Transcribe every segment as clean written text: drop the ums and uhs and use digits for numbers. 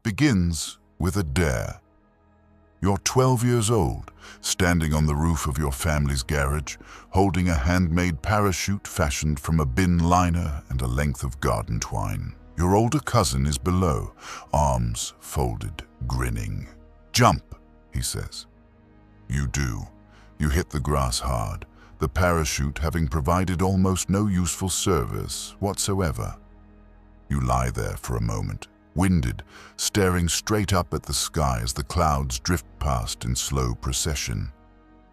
begins with a dare. You're 12 years old, standing on the roof of your family's garage, holding a handmade parachute fashioned from a bin liner and a length of garden twine. Your older cousin is below, arms folded, grinning. "Jump," he says. You do. You hit the grass hard, the parachute having provided almost no useful service whatsoever. You lie there for a moment, winded, staring straight up at the sky as the clouds drift past in slow procession.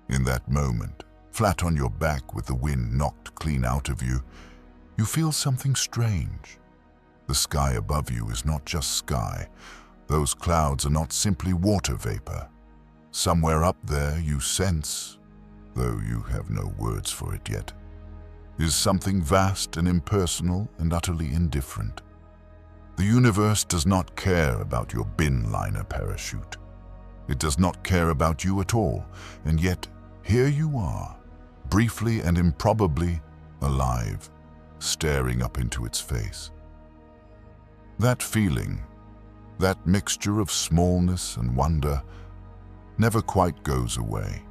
In that moment, flat on your back with the wind knocked clean out of you, you feel something strange. The sky above you is not just sky. Those clouds are not simply water vapor. Somewhere up there you sense, though you have no words for it yet, is something vast and impersonal and utterly indifferent. The universe does not care about your bin liner parachute. It does not care about you at all, and yet here you are, briefly and improbably alive, staring up into its face. That feeling, that mixture of smallness and wonder, never quite goes away.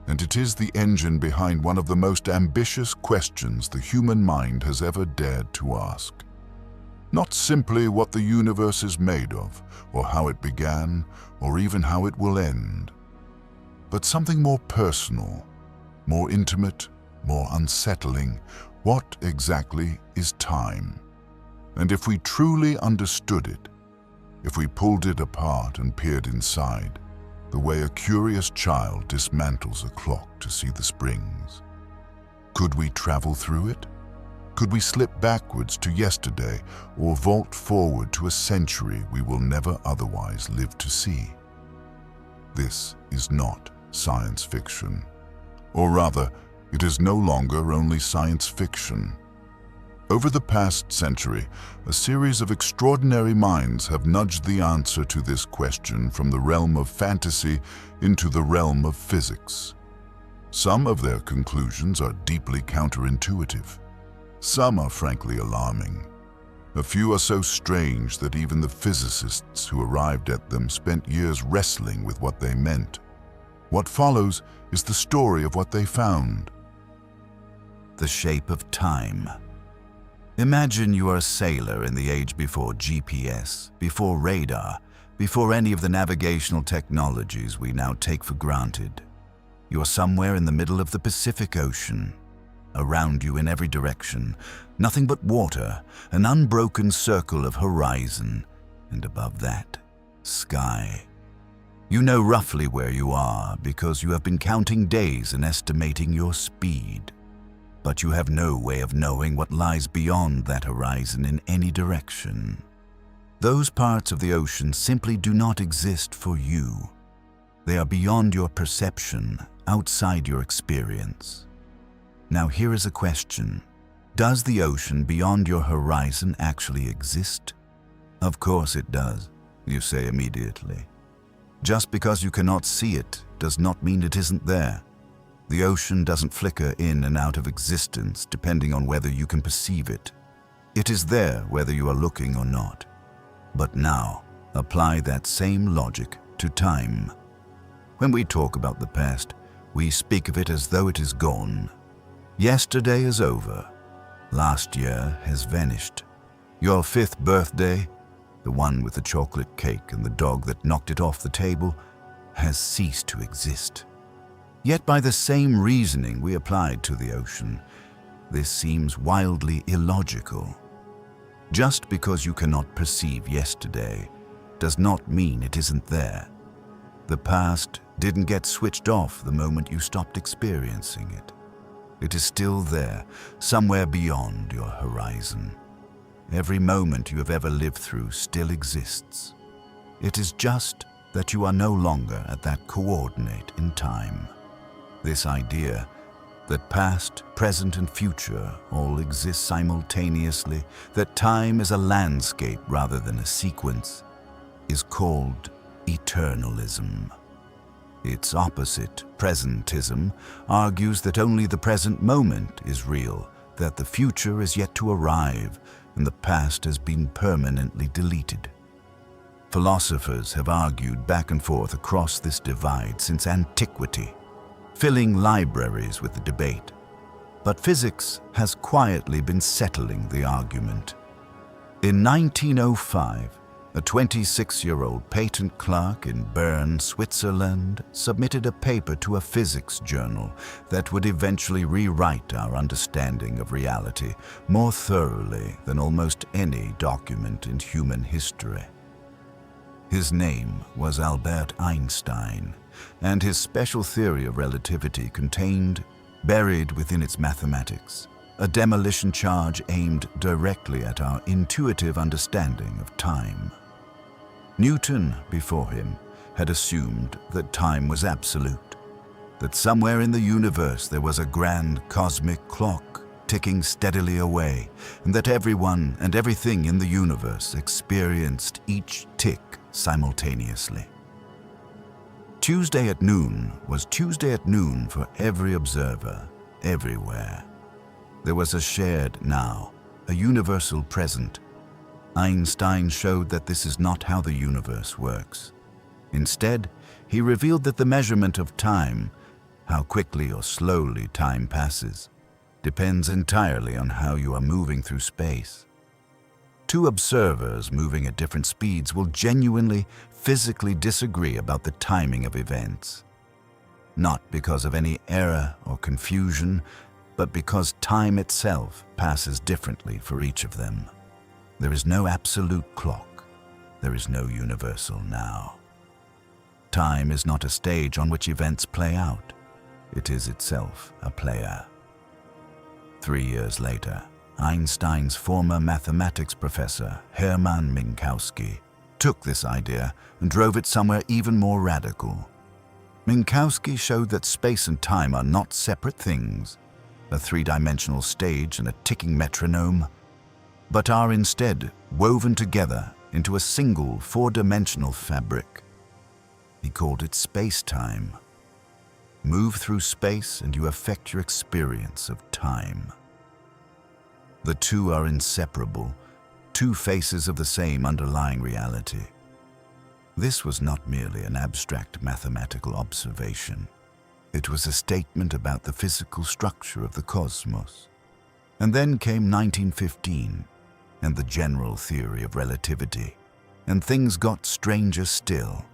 And it is the engine behind one of the most ambitious questions the human mind has ever dared to ask. Not simply what the universe is made of, or how it began, or even how it will end, but something more personal, more intimate, more unsettling. What exactly is time? And if we truly understood it, if we pulled it apart and peered inside, the way a curious child dismantles a clock to see the springs, could we travel through it? Could we slip backwards to yesterday or vault forward to a century we will never otherwise live to see? This is not science fiction. Or rather, it is no longer only science fiction. Over the past century, a series of extraordinary minds have nudged the answer to this question from the realm of fantasy into the realm of physics. Some of their conclusions are deeply counterintuitive. Some are frankly alarming. A few are so strange that even the physicists who arrived at them spent years wrestling with what they meant. What follows is the story of what they found. The shape of time. Imagine you are a sailor in the age before GPS, before radar, before any of the navigational technologies we now take for granted. You're somewhere in the middle of the Pacific Ocean. Around you in every direction, nothing but water, an unbroken circle of horizon, and above that, sky. You know roughly where you are because you have been counting days and estimating your speed. But you have no way of knowing what lies beyond that horizon in any direction. Those parts of the ocean simply do not exist for you. They are beyond your perception, outside your experience. Now here is a question. Does the ocean beyond your horizon actually exist? Of course it does, you say immediately. Just because you cannot see it does not mean it isn't there. The ocean doesn't flicker in and out of existence depending on whether you can perceive it. It is there whether you are looking or not. But now, apply that same logic to time. When we talk about the past, we speak of it as though it is gone. Yesterday is over. Last year has vanished. Your 5th birthday, the one with the chocolate cake and the dog that knocked it off the table, has ceased to exist. Yet by the same reasoning we applied to the ocean, this seems wildly illogical. Just because you cannot perceive yesterday does not mean it isn't there. The past didn't get switched off the moment you stopped experiencing it. It is still there, somewhere beyond your horizon. Every moment you have ever lived through still exists. It is just that you are no longer at that coordinate in time. This idea that past, present, and future all exist simultaneously, that time is a landscape rather than a sequence, is called eternalism. Its opposite, presentism, argues that only the present moment is real, that the future is yet to arrive, and the past has been permanently deleted. Philosophers have argued back and forth across this divide since antiquity, filling libraries with the debate. But physics has quietly been settling the argument. In 1905, a 26-year-old patent clerk in Bern, Switzerland, submitted a paper to a physics journal that would eventually rewrite our understanding of reality more thoroughly than almost any document in human history. His name was Albert Einstein, and his special theory of relativity contained, buried within its mathematics, a demolition charge aimed directly at our intuitive understanding of time. Newton, before him, had assumed that time was absolute, that somewhere in the universe there was a grand cosmic clock ticking steadily away, and that everyone and everything in the universe experienced each tick simultaneously. Tuesday at noon was Tuesday at noon for every observer, everywhere. There was a shared now, a universal present. Einstein showed that this is not how the universe works. Instead, he revealed that the measurement of time, how quickly or slowly time passes, depends entirely on how you are moving through space. Two observers moving at different speeds will genuinely, physically disagree about the timing of events. Not because of any error or confusion, but because time itself passes differently for each of them. There is no absolute clock. There is no universal now. Time is not a stage on which events play out. It is itself a player. 3 years later, Einstein's former mathematics professor, Hermann Minkowski, took this idea and drove it somewhere even more radical. Minkowski showed that space and time are not separate things, a three-dimensional stage and a ticking metronome, but are instead woven together into a single four-dimensional fabric. He called it space-time. Move through space and you affect your experience of time. The two are inseparable, two faces of the same underlying reality. This was not merely an abstract mathematical observation. It was a statement about the physical structure of the cosmos. And then came 1915 and the general theory of relativity, and things got stranger still.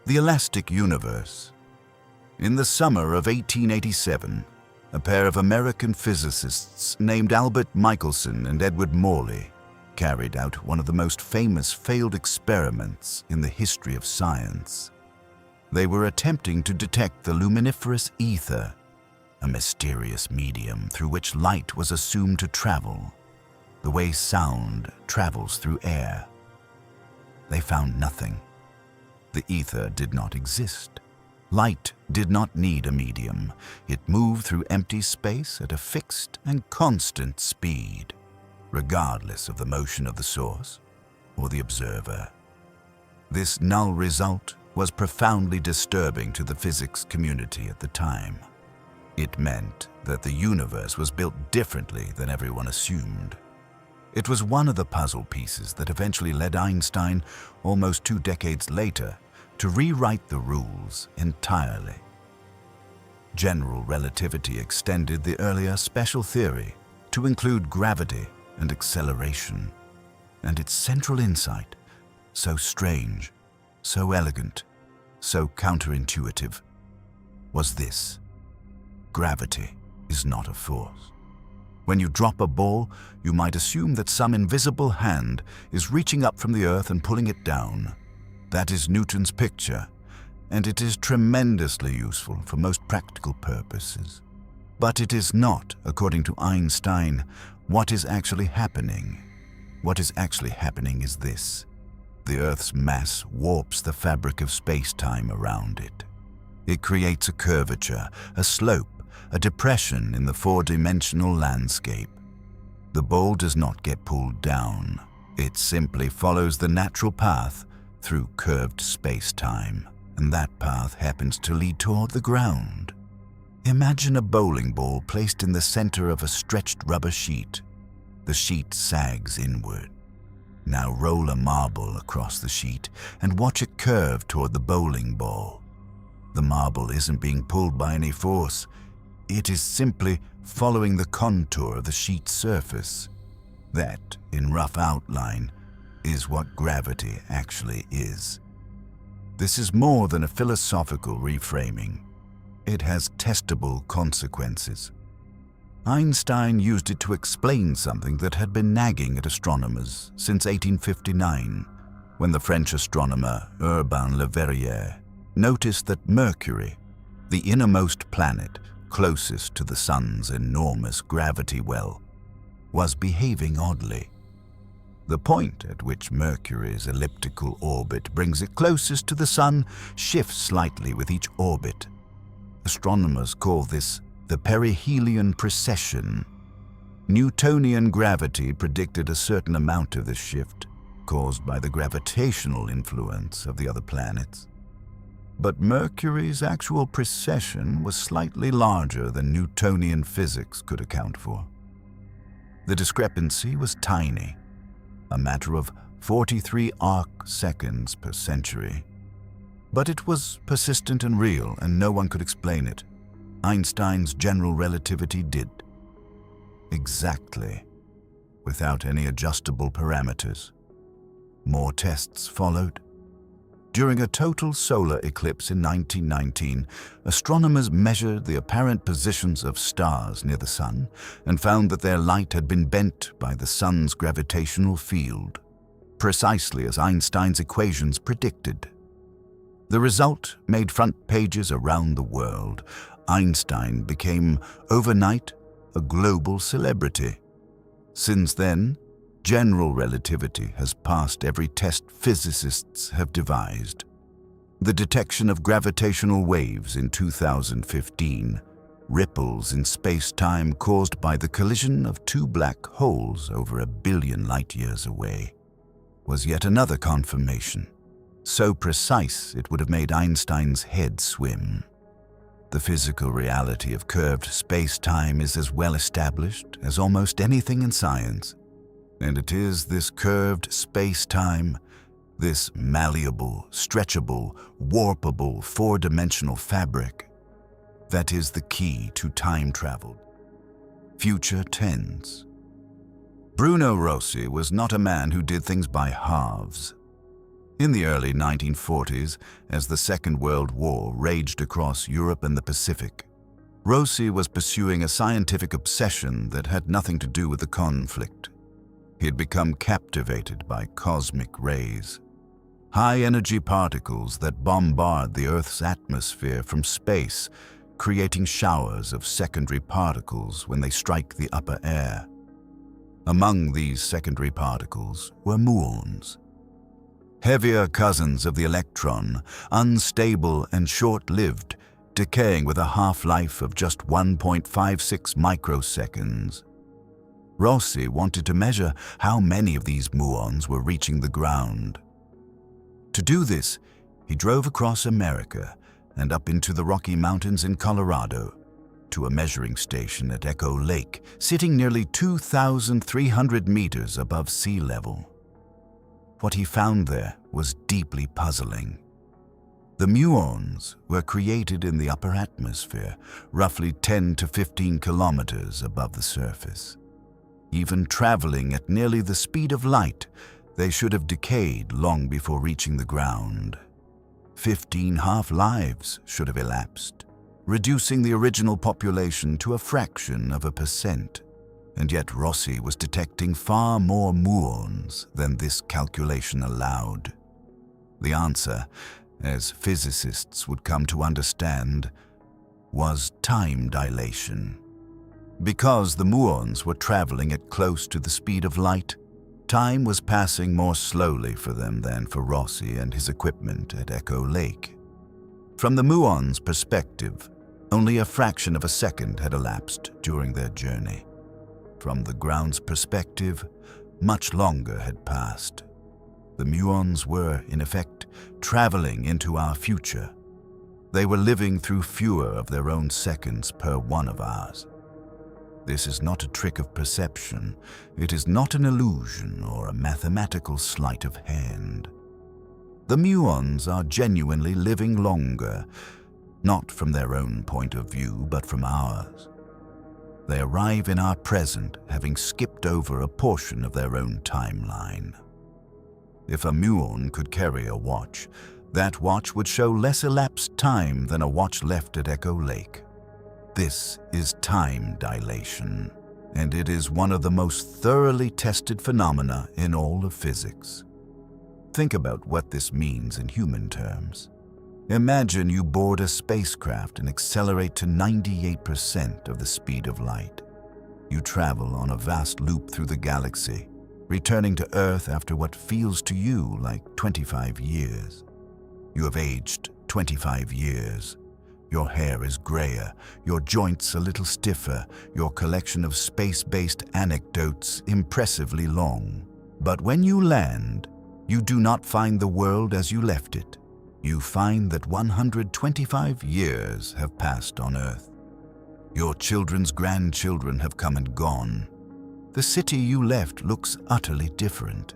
The elastic universe. In the summer of 1887, a pair of American physicists named Albert Michelson and Edward Morley carried out one of the most famous failed experiments in the history of science. They were attempting to detect the luminiferous ether, a mysterious medium through which light was assumed to travel, the way sound travels through air. They found nothing. The ether did not exist. Light did not need a medium. It moved through empty space at a fixed and constant speed, regardless of the motion of the source or the observer. This null result was profoundly disturbing to the physics community at the time. It meant that the universe was built differently than everyone assumed. It was one of the puzzle pieces that eventually led Einstein, almost 2 decades later, to rewrite the rules entirely. General relativity extended the earlier special theory to include gravity and acceleration, and its central insight, so strange, so elegant, so counterintuitive, was this: gravity is not a force. When you drop a ball, you might assume that some invisible hand is reaching up from the earth and pulling it down. That is Newton's picture, and it is tremendously useful for most practical purposes. But it is not, according to Einstein, what is actually happening. What is actually happening is this: the Earth's mass warps the fabric of space-time around it. It creates a curvature, a slope, a depression in the four-dimensional landscape. The ball does not get pulled down. It simply follows the natural path through curved space-time, and that path happens to lead toward the ground. Imagine a bowling ball placed in the center of a stretched rubber sheet. The sheet sags inward. Now roll a marble across the sheet and watch it curve toward the bowling ball. The marble isn't being pulled by any force. It is simply following the contour of the sheet's surface. That, in rough outline, is what gravity actually is. This is more than a philosophical reframing. It has testable consequences. Einstein used it to explain something that had been nagging at astronomers since 1859, when the French astronomer Urbain Le Verrier noticed that Mercury, the innermost planet closest to the Sun's enormous gravity well, was behaving oddly. The point at which Mercury's elliptical orbit brings it closest to the Sun shifts slightly with each orbit. Astronomers call this the perihelion precession. Newtonian gravity predicted a certain amount of this shift, caused by the gravitational influence of the other planets. But Mercury's actual precession was slightly larger than Newtonian physics could account for. The discrepancy was tiny, a matter of 43 arc-seconds per century. But it was persistent and real, and no one could explain it. Einstein's general relativity did. Exactly, without any adjustable parameters. More tests followed. During a total solar eclipse in 1919, astronomers measured the apparent positions of stars near the Sun and found that their light had been bent by the Sun's gravitational field, precisely as Einstein's equations predicted. The result made front pages around the world. Einstein became, overnight, a global celebrity. Since then, general relativity has passed every test physicists have devised. The detection of gravitational waves in 2015, ripples in space-time caused by the collision of two black holes over 1 billion light-years away, was yet another confirmation, so precise it would have made Einstein's head swim. The physical reality of curved space-time is as well established as almost anything in science. And it is this curved space-time, this malleable, stretchable, warpable, four-dimensional fabric, that is the key to time travel. Future tense. Bruno Rossi was not a man who did things by halves. In the early 1940s, as the Second World War raged across Europe and the Pacific, Rossi was pursuing a scientific obsession that had nothing to do with the conflict. He had become captivated by cosmic rays, high-energy particles that bombard the Earth's atmosphere from space, creating showers of secondary particles when they strike the upper air. Among these secondary particles were muons, heavier cousins of the electron, unstable and short-lived, decaying with a half-life of just 1.56 microseconds. Rossi wanted to measure how many of these muons were reaching the ground. To do this, he drove across America and up into the Rocky Mountains in Colorado, to a measuring station at Echo Lake, sitting nearly 2,300 meters above sea level. What he found there was deeply puzzling. The muons were created in the upper atmosphere, roughly 10 to 15 kilometers above the surface. Even traveling at nearly the speed of light, they should have decayed long before reaching the ground. 15 half-lives should have elapsed, reducing the original population to a fraction of a percent. And yet Rossi was detecting far more muons than this calculation allowed. The answer, as physicists would come to understand, was time dilation. Because the muons were traveling at close to the speed of light, time was passing more slowly for them than for Rossi and his equipment at Echo Lake. From the muons' perspective, only a fraction of a second had elapsed during their journey. From the ground's perspective, much longer had passed. The muons were, in effect, traveling into our future. They were living through fewer of their own seconds per one of ours. This is not a trick of perception. It is not an illusion or a mathematical sleight of hand. The muons are genuinely living longer, not from their own point of view, but from ours. They arrive in our present, having skipped over a portion of their own timeline. If a muon could carry a watch, that watch would show less elapsed time than a watch left at Echo Lake. This is time dilation, and it is one of the most thoroughly tested phenomena in all of physics. Think about what this means in human terms. Imagine you board a spacecraft and accelerate to 98% of the speed of light. You travel on a vast loop through the galaxy, returning to Earth after what feels to you like 25 years. You have aged 25 years. Your hair is grayer, your joints a little stiffer, your collection of space-based anecdotes impressively long. But when you land, you do not find the world as you left it. You find that 125 years have passed on Earth. Your children's grandchildren have come and gone. The city you left looks utterly different.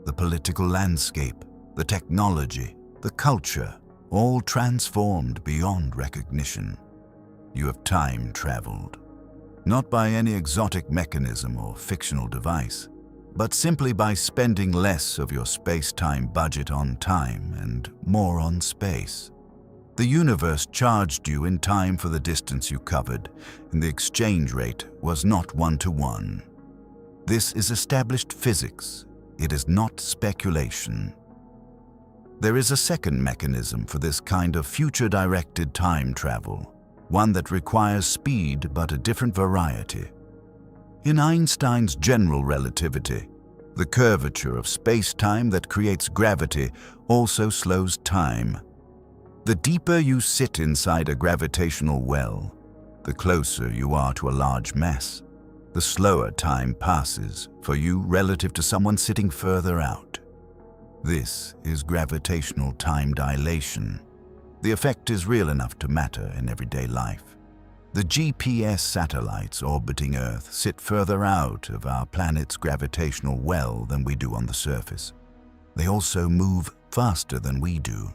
The political landscape, the technology, the culture, all transformed beyond recognition. You have time traveled, not by any exotic mechanism or fictional device, but simply by spending less of your space-time budget on time and more on space. The universe charged you in time for the distance you covered, and the exchange rate was not one-to-one. This is established physics. It is not speculation. There is a second mechanism for this kind of future-directed time travel, one that requires speed but a different variety. In Einstein's general relativity, the curvature of space-time that creates gravity also slows time. The deeper you sit inside a gravitational well, the closer you are to a large mass, the slower time passes for you relative to someone sitting further out. This is gravitational time dilation. The effect is real enough to matter in everyday life. The GPS satellites orbiting Earth sit further out of our planet's gravitational well than we do on the surface. They also move faster than we do.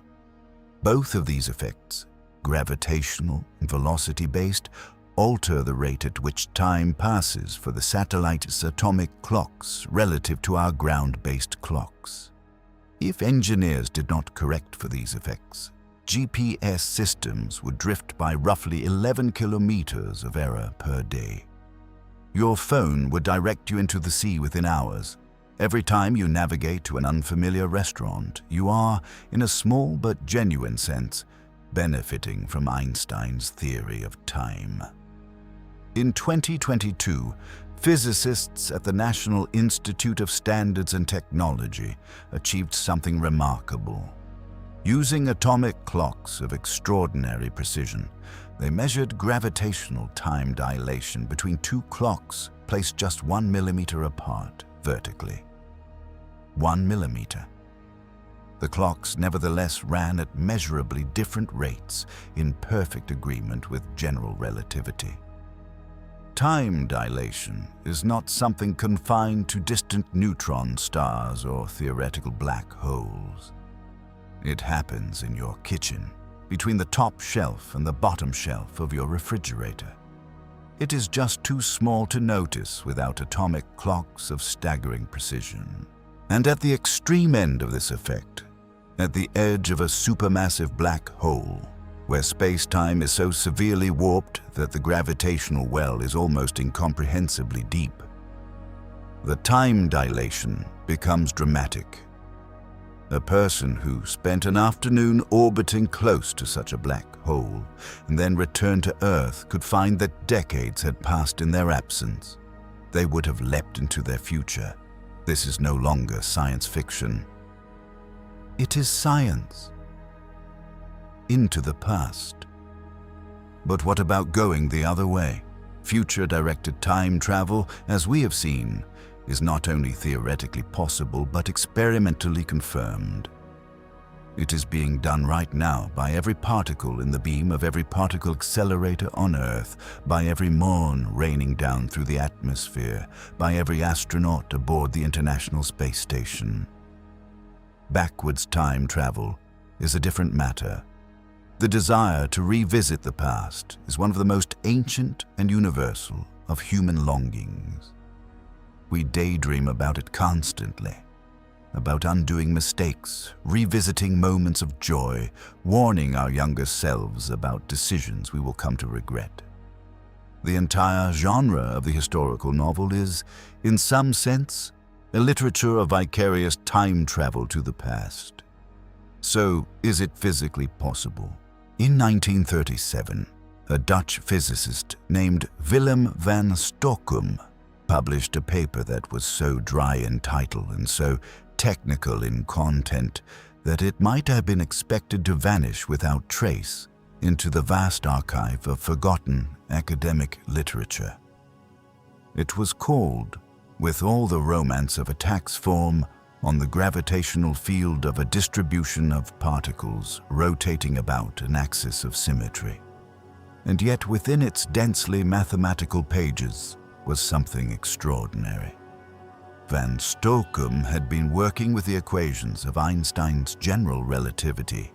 Both of these effects, gravitational and velocity-based, alter the rate at which time passes for the satellite's atomic clocks relative to our ground-based clocks. If engineers did not correct for these effects, GPS systems would drift by roughly 11 kilometers of error per day. Your phone would direct you into the sea within hours. Every time you navigate to an unfamiliar restaurant, you are, in a small but genuine sense, benefiting from Einstein's theory of time. In 2022, physicists at the National Institute of Standards and Technology achieved something remarkable. Using atomic clocks of extraordinary precision, they measured gravitational time dilation between two clocks placed just 1 millimeter apart vertically. 1 millimeter. The clocks nevertheless ran at measurably different rates in perfect agreement with general relativity. Time dilation is not something confined to distant neutron stars or theoretical black holes. It happens in your kitchen, between the top shelf and the bottom shelf of your refrigerator. It is just too small to notice without atomic clocks of staggering precision. And at the extreme end of this effect, at the edge of a supermassive black hole, where space-time is so severely warped that the gravitational well is almost incomprehensibly deep, the time dilation becomes dramatic. A person who spent an afternoon orbiting close to such a black hole and then returned to Earth could find that decades had passed in their absence. They would have leapt into their future. This is no longer science fiction. It is science. Into the past. But what about going the other way? Future-directed time travel, as we have seen, is not only theoretically possible but experimentally confirmed. It is being done right now by every particle in the beam of every particle accelerator on Earth, by every moon raining down through the atmosphere, by every astronaut aboard the International Space Station. Backwards time travel is a different matter. The desire to revisit the past is one of the most ancient and universal of human longings. We daydream about it constantly, about undoing mistakes, revisiting moments of joy, warning our younger selves about decisions we will come to regret. The entire genre of the historical novel is, in some sense, a literature of vicarious time travel to the past. So, is it physically possible? In 1937, a Dutch physicist named Willem van Stockum published a paper that was so dry in title and so technical in content that it might have been expected to vanish without trace into the vast archive of forgotten academic literature. It was called, with all the romance of a tax form, on the gravitational field of a distribution of particles rotating about an axis of symmetry. And yet within its densely mathematical pages was something extraordinary. Van Stockum had been working with the equations of Einstein's general relativity,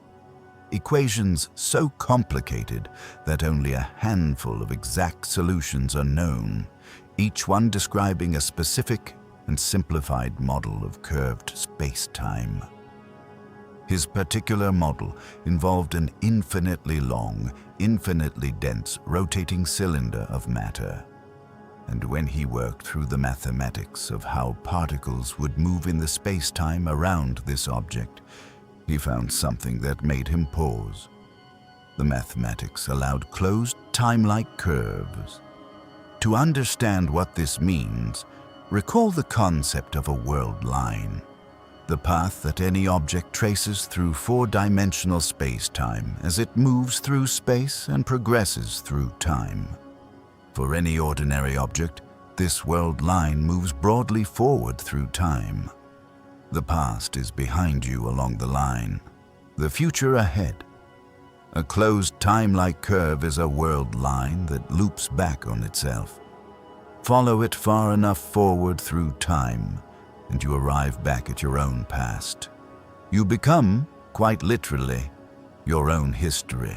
equations so complicated that only a handful of exact solutions are known, each one describing a specific and simplified model of curved space-time. His particular model involved an infinitely long, infinitely dense rotating cylinder of matter. And when he worked through the mathematics of how particles would move in the space-time around this object, he found something that made him pause. The mathematics allowed closed time-like curves. To understand what this means, recall the concept of a world line, the path that any object traces through four-dimensional space-time as it moves through space and progresses through time. For any ordinary object, this world line moves broadly forward through time. The past is behind you along the line, the future ahead. A closed time-like curve is a world line that loops back on itself. Follow it far enough forward through time, and you arrive back at your own past. You become, quite literally, your own history.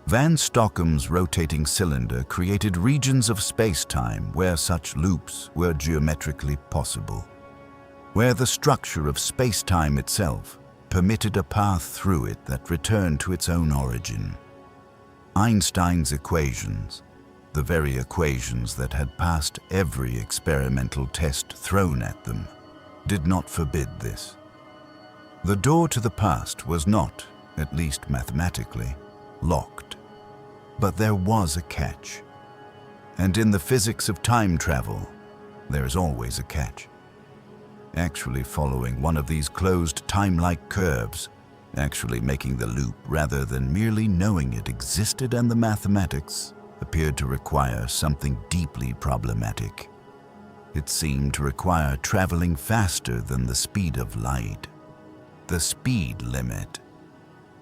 Van Stockum's rotating cylinder created regions of space-time where such loops were geometrically possible, where the structure of space-time itself permitted a path through it that returned to its own origin. Einstein's equations, the very equations that had passed every experimental test thrown at them, did not forbid this. The door to the past was not, at least mathematically, locked. But there was a catch. And in the physics of time travel, there is always a catch. Actually following one of these closed time-like curves, actually making the loop rather than merely knowing it existed and the mathematics, appeared to require something deeply problematic. It seemed to require traveling faster than the speed of light. The speed limit.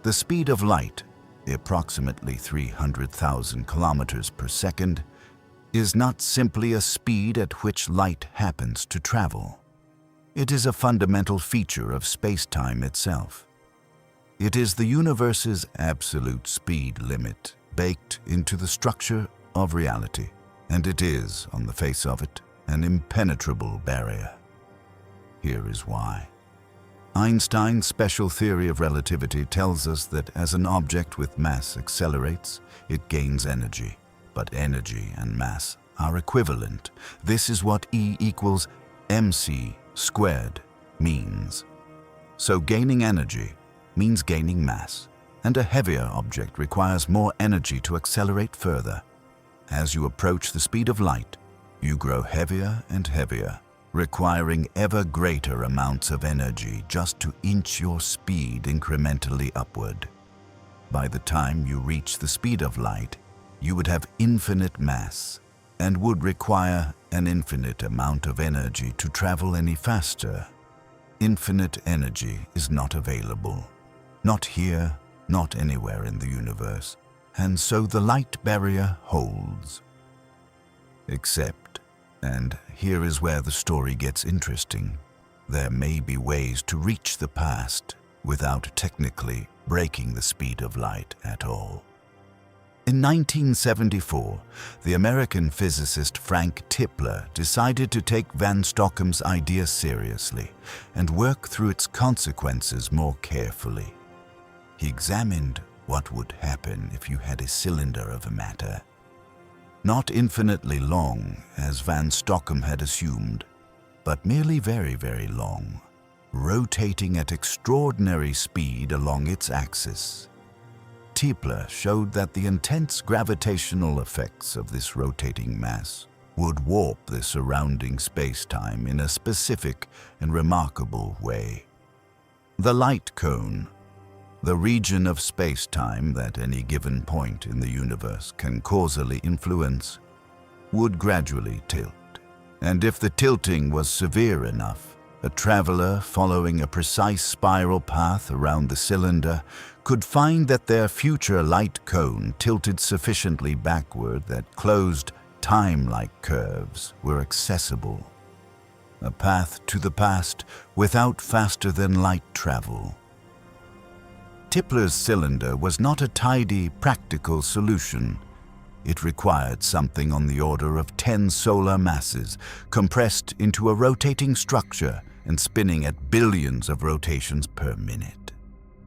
The speed of light, approximately 300,000 kilometers per second, is not simply a speed at which light happens to travel. It is a fundamental feature of space-time itself. It is the universe's absolute speed limit baked into the structure of reality, and it is, on the face of it, an impenetrable barrier. Here is why. Einstein's special theory of relativity tells us that as an object with mass accelerates, it gains energy. But energy and mass are equivalent. This is what E equals mc squared means. So gaining energy means gaining mass, and a heavier object requires more energy to accelerate further. As you approach the speed of light, you grow heavier and heavier, requiring ever greater amounts of energy just to inch your speed incrementally upward. By the time you reach the speed of light, you would have infinite mass and would require an infinite amount of energy to travel any faster. Infinite energy is not available. Not here, not anywhere in the universe, and so the light barrier holds. Except, and here is where the story gets interesting, there may be ways to reach the past without technically breaking the speed of light at all. In 1974, the American physicist Frank Tipler decided to take Van Stockham's idea seriously and work through its consequences more carefully. He examined what would happen if you had a cylinder of matter. Not infinitely long, as Van Stockham had assumed, but merely very, very long, rotating at extraordinary speed along its axis. Tipler showed that the intense gravitational effects of this rotating mass would warp the surrounding space-time in a specific and remarkable way. The light cone, the region of space-time that any given point in the universe can causally influence, would gradually tilt. And if the tilting was severe enough, a traveler following a precise spiral path around the cylinder could find that their future light cone tilted sufficiently backward that closed, time-like curves were accessible. A path to the past without faster-than-light travel. Tipler's cylinder was not a tidy, practical solution. It required something on the order of 10 solar masses, compressed into a rotating structure and spinning at billions of rotations per minute.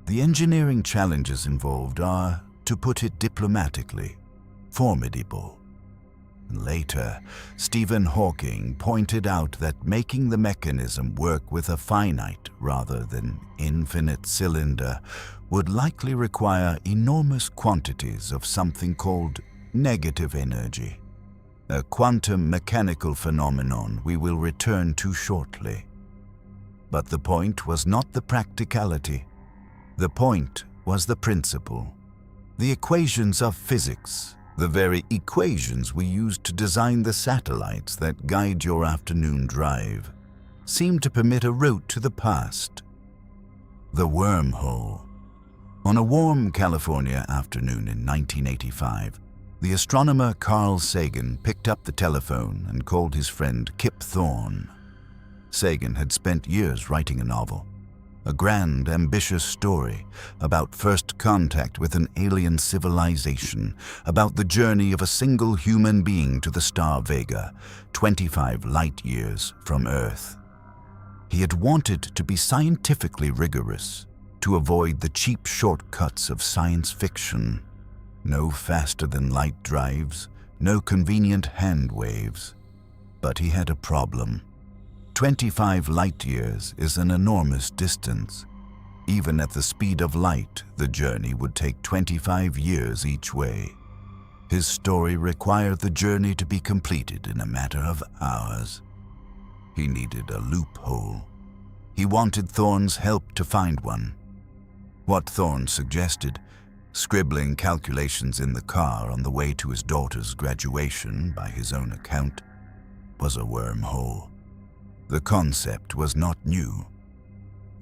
The engineering challenges involved are, to put it diplomatically, formidable. Later, Stephen Hawking pointed out that making the mechanism work with a finite rather than infinite cylinder would likely require enormous quantities of something called negative energy, a quantum mechanical phenomenon we will return to shortly. But the point was not the practicality. The point was the principle. The equations of physics, the very equations we used to design the satellites that guide your afternoon drive, seemed to permit a route to the past. The wormhole. On a warm California afternoon in 1985, the astronomer Carl Sagan picked up the telephone and called his friend Kip Thorne. Sagan had spent years writing a novel, a grand, ambitious story about first contact with an alien civilization, about the journey of a single human being to the star Vega, 25 light-years from Earth. He had wanted to be scientifically rigorous, to avoid the cheap shortcuts of science fiction. No faster-than-light drives, no convenient hand waves. But he had a problem. 25 light-years is an enormous distance. Even at the speed of light, the journey would take 25 years each way. His story required the journey to be completed in a matter of hours. He needed a loophole. He wanted Thorne's help to find one. What Thorne suggested, scribbling calculations in the car on the way to his daughter's graduation by his own account, was a wormhole. The concept was not new.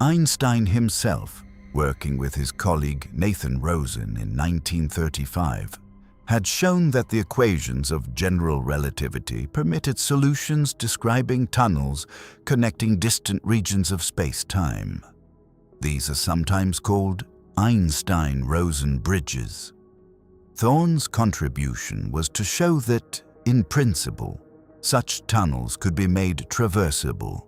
Einstein himself, working with his colleague Nathan Rosen in 1935, had shown that the equations of general relativity permitted solutions describing tunnels connecting distant regions of space-time. These are sometimes called Einstein-Rosen bridges. Thorne's contribution was to show that, in principle, such tunnels could be made traversable,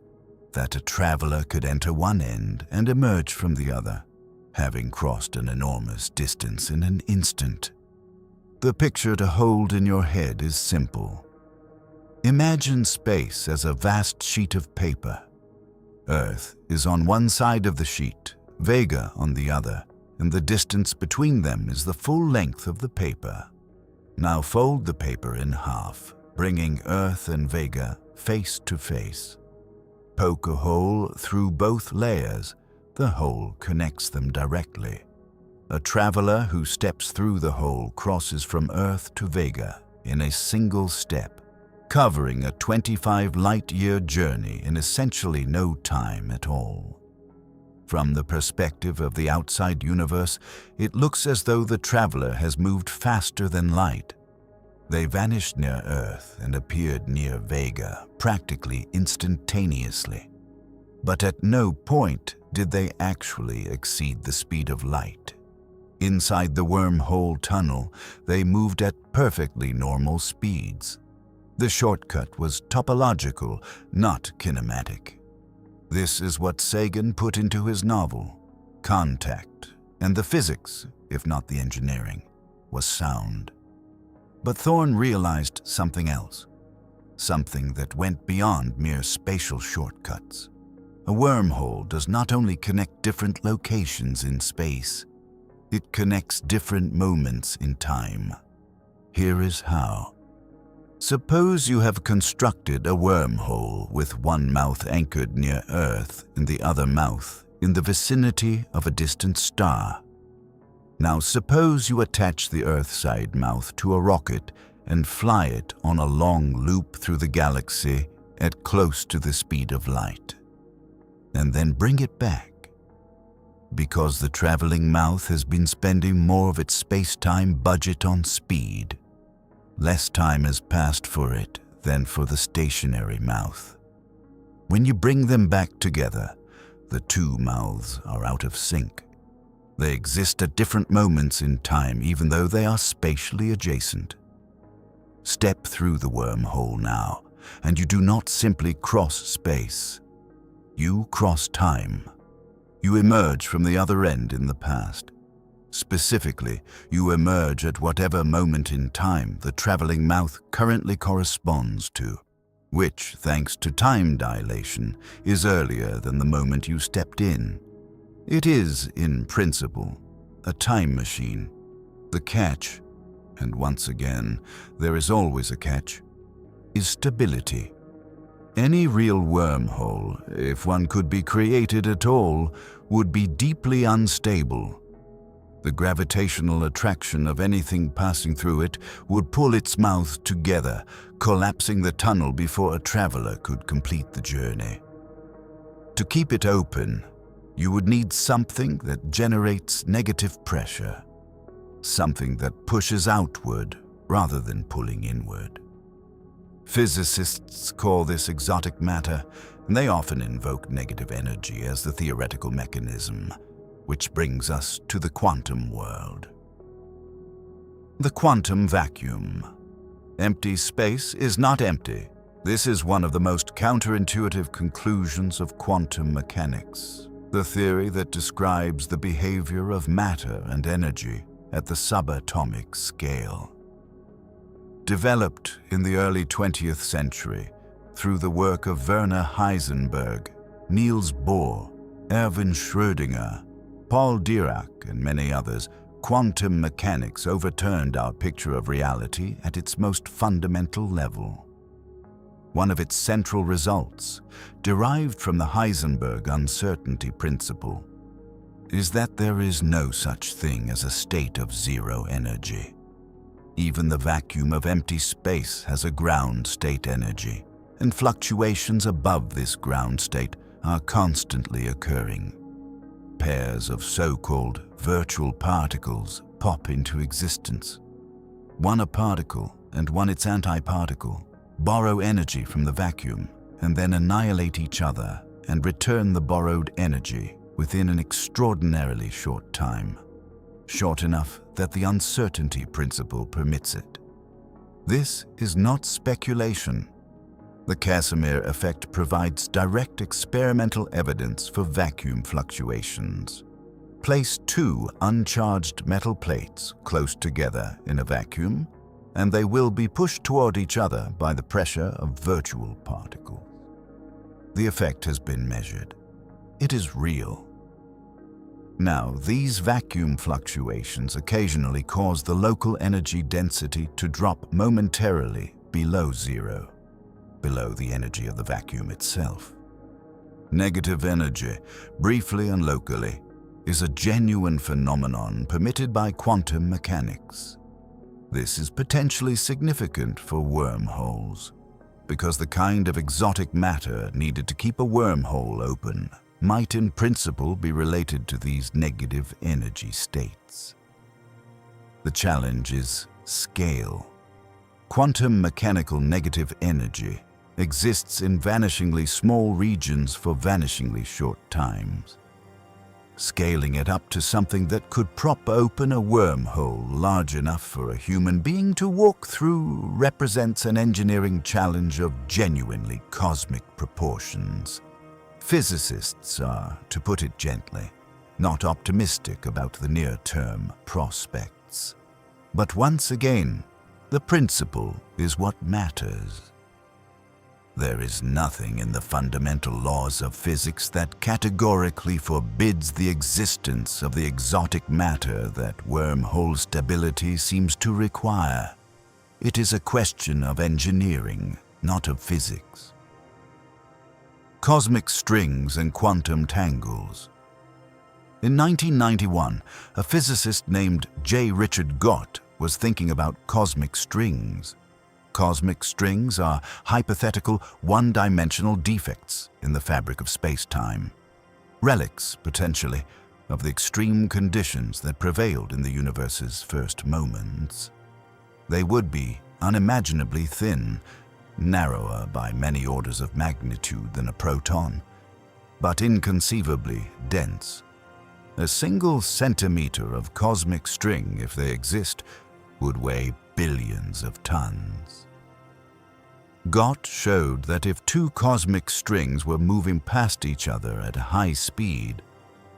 that a traveler could enter one end and emerge from the other, having crossed an enormous distance in an instant. The picture to hold in your head is simple. Imagine space as a vast sheet of paper. Earth is on one side of the sheet, Vega on the other, and the distance between them is the full length of the paper. Now fold the paper in half, bringing Earth and Vega face to face. Poke a hole through both layers. The hole connects them directly. A traveler who steps through the hole crosses from Earth to Vega in a single step, covering a 25 light-year journey in essentially no time at all. from the perspective of the outside universe, it looks as though the traveler has moved faster than light. They vanished near Earth and appeared near Vega practically instantaneously. But at no point did they actually exceed the speed of light. Inside the wormhole tunnel, they moved at perfectly normal speeds. The shortcut was topological, not kinematic. This is what Sagan put into his novel. Contact, and the physics, if not the engineering, was sound. But Thorne realized something else, something that went beyond mere spatial shortcuts. A wormhole does not only connect different locations in space, it connects different moments in time. Here is how. Suppose you have constructed a wormhole with one mouth anchored near Earth and the other mouth in the vicinity of a distant star. Now suppose you attach the Earth-side mouth to a rocket and fly it on a long loop through the galaxy at close to the speed of light, and then bring it back. Because the traveling mouth has been spending more of its space-time budget on speed, less time has passed for it than for the stationary mouth. When you bring them back together, the two mouths are out of sync. They exist at different moments in time, even though they are spatially adjacent. Step through the wormhole now, and you do not simply cross space. You cross time. You emerge from the other end in the past. Specifically, you emerge at whatever moment in time the traveling mouth currently corresponds to, which, thanks to time dilation, is earlier than the moment you stepped in. It is, in principle, a time machine. The catch, and once again, there is always a catch, is stability. Any real wormhole, if one could be created at all, would be deeply unstable. The gravitational attraction of anything passing through it would pull its mouth together, collapsing the tunnel before a traveler could complete the journey. To keep it open, you would need something that generates negative pressure, something that pushes outward rather than pulling inward. Physicists call this exotic matter, and they often invoke negative energy as the theoretical mechanism, which brings us to the quantum world. The quantum vacuum. Empty space is not empty. This is one of the most counterintuitive conclusions of quantum mechanics, the theory that describes the behavior of matter and energy at the subatomic scale. Developed in the early 20th century through the work of Werner Heisenberg, Niels Bohr, Erwin Schrödinger, Paul Dirac, and many others, quantum mechanics overturned our picture of reality at its most fundamental level. One of its central results, derived from the Heisenberg uncertainty principle, is that there is no such thing as a state of zero energy. Even the vacuum of empty space has a ground state energy, and fluctuations above this ground state are constantly occurring. Pairs of so-called virtual particles pop into existence. One a particle and one its antiparticle borrow energy from the vacuum and then annihilate each other and return the borrowed energy within an extraordinarily short time. Short enough that the uncertainty principle permits it. This is not speculation. The Casimir effect provides direct experimental evidence for vacuum fluctuations. Place two uncharged metal plates close together in a vacuum, and they will be pushed toward each other by the pressure of virtual particles. The effect has been measured. It is real. Now, these vacuum fluctuations occasionally cause the local energy density to drop momentarily below zero, below the energy of the vacuum itself. Negative energy, briefly and locally, is a genuine phenomenon permitted by quantum mechanics. This is potentially significant for wormholes, because the kind of exotic matter needed to keep a wormhole open might in principle be related to these negative energy states. The challenge is scale. Quantum mechanical negative energy exists in vanishingly small regions for vanishingly short times. Scaling it up to something that could prop open a wormhole large enough for a human being to walk through represents an engineering challenge of genuinely cosmic proportions. Physicists are, to put it gently, not optimistic about the near-term prospects. But once again, the principle is what matters. There is nothing in the fundamental laws of physics that categorically forbids the existence of the exotic matter that wormhole stability seems to require. It is a question of engineering, not of physics. Cosmic strings and quantum tangles. In 1991, a physicist named J. Richard Gott was thinking about cosmic strings. Cosmic strings are hypothetical one-dimensional defects in the fabric of space-time. Relics, potentially, of the extreme conditions that prevailed in the universe's first moments. They would be unimaginably thin, narrower by many orders of magnitude than a proton, but inconceivably dense. A single centimeter of cosmic string, if they exist, would weigh billions of tons. Gott showed that if two cosmic strings were moving past each other at a high speed,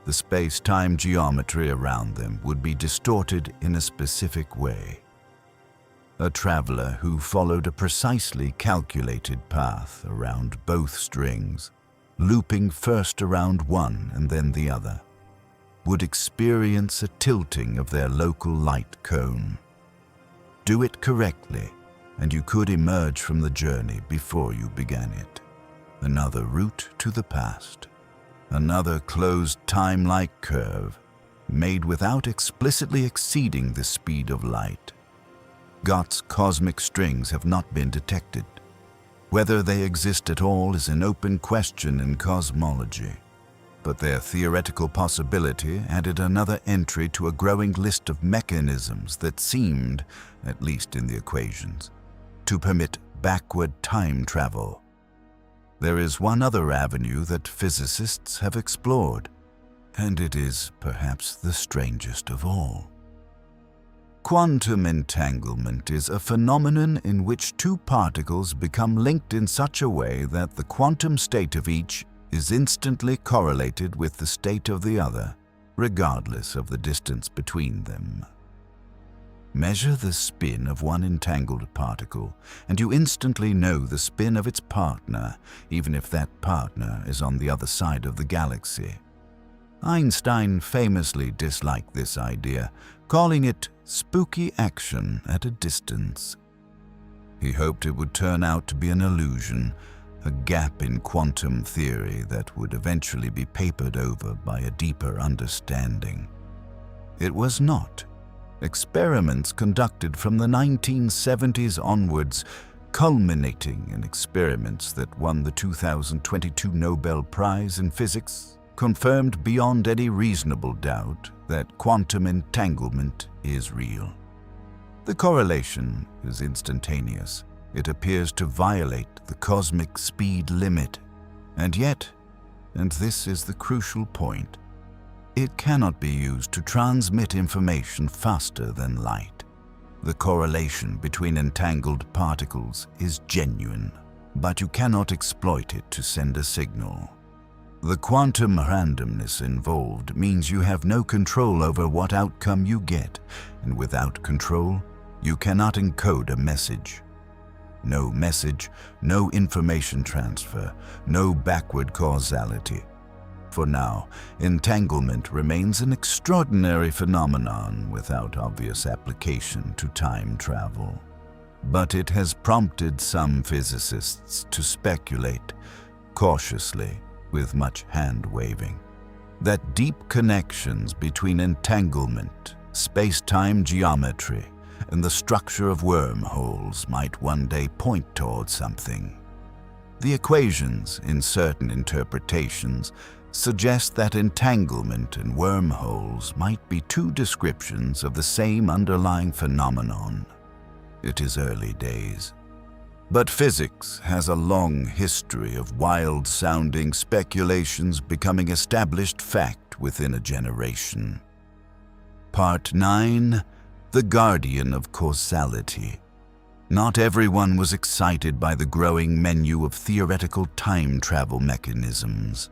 the space-time geometry around them would be distorted in a specific way. A traveler who followed a precisely calculated path around both strings, looping first around one and then the other, would experience a tilting of their local light cone. Do it correctly, and you could emerge from the journey before you began it. Another route to the past. Another closed time-like curve, made without explicitly exceeding the speed of light. Gott's cosmic strings have not been detected. Whether they exist at all is an open question in cosmology, but their theoretical possibility added another entry to a growing list of mechanisms that seemed, at least in the equations, to permit backward time travel. There is one other avenue that physicists have explored, and it is perhaps the strangest of all. Quantum entanglement is a phenomenon in which two particles become linked in such a way that the quantum state of each is instantly correlated with the state of the other, regardless of the distance between them. Measure the spin of one entangled particle, and you instantly know the spin of its partner, even if that partner is on the other side of the galaxy. Einstein famously disliked this idea, calling it spooky action at a distance. He hoped it would turn out to be an illusion, a gap in quantum theory that would eventually be papered over by a deeper understanding. It was not. Experiments conducted from the 1970s onwards, culminating in experiments that won the 2022 Nobel Prize in Physics, confirmed beyond any reasonable doubt that quantum entanglement is real. The correlation is instantaneous. It appears to violate the cosmic speed limit. And yet, and this is the crucial point, it cannot be used to transmit information faster than light. The correlation between entangled particles is genuine, but you cannot exploit it to send a signal. The quantum randomness involved means you have no control over what outcome you get, and without control, you cannot encode a message. No message, no information transfer, no backward causality. For now, entanglement remains an extraordinary phenomenon without obvious application to time travel. But it has prompted some physicists to speculate, cautiously, with much hand-waving, that deep connections between entanglement, space-time geometry, and the structure of wormholes might one day point toward something. The equations, in certain interpretations, suggest that entanglement and wormholes might be two descriptions of the same underlying phenomenon. It is early days. But physics has a long history of wild-sounding speculations becoming established fact within a generation. Part 9. The Guardian of Causality. Not everyone was excited by the growing menu of theoretical time travel mechanisms.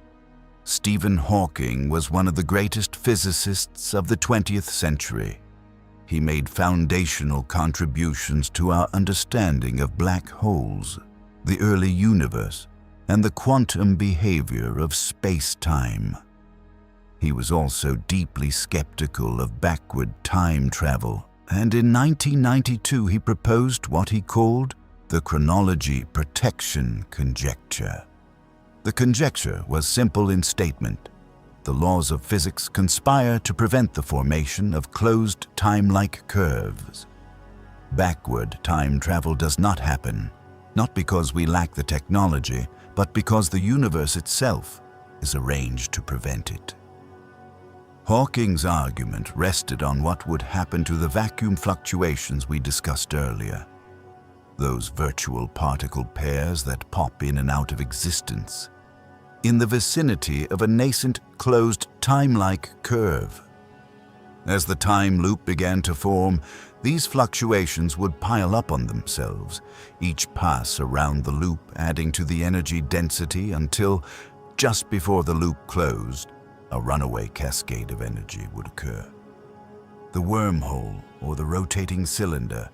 Stephen Hawking was one of the greatest physicists of the 20th century. He made foundational contributions to our understanding of black holes, the early universe, and the quantum behavior of space-time. He was also deeply skeptical of backward time travel, and in 1992 he proposed what he called the chronology protection conjecture. The conjecture was simple in statement. The laws of physics conspire to prevent the formation of closed time-like curves. Backward time travel does not happen, not because we lack the technology, but because the universe itself is arranged to prevent it. Hawking's argument rested on what would happen to the vacuum fluctuations we discussed earlier. Those virtual particle pairs that pop in and out of existence, in the vicinity of a nascent, closed, time-like curve. As the time loop began to form, these fluctuations would pile up on themselves, each pass around the loop adding to the energy density until, just before the loop closed, a runaway cascade of energy would occur. The wormhole, or the rotating cylinder,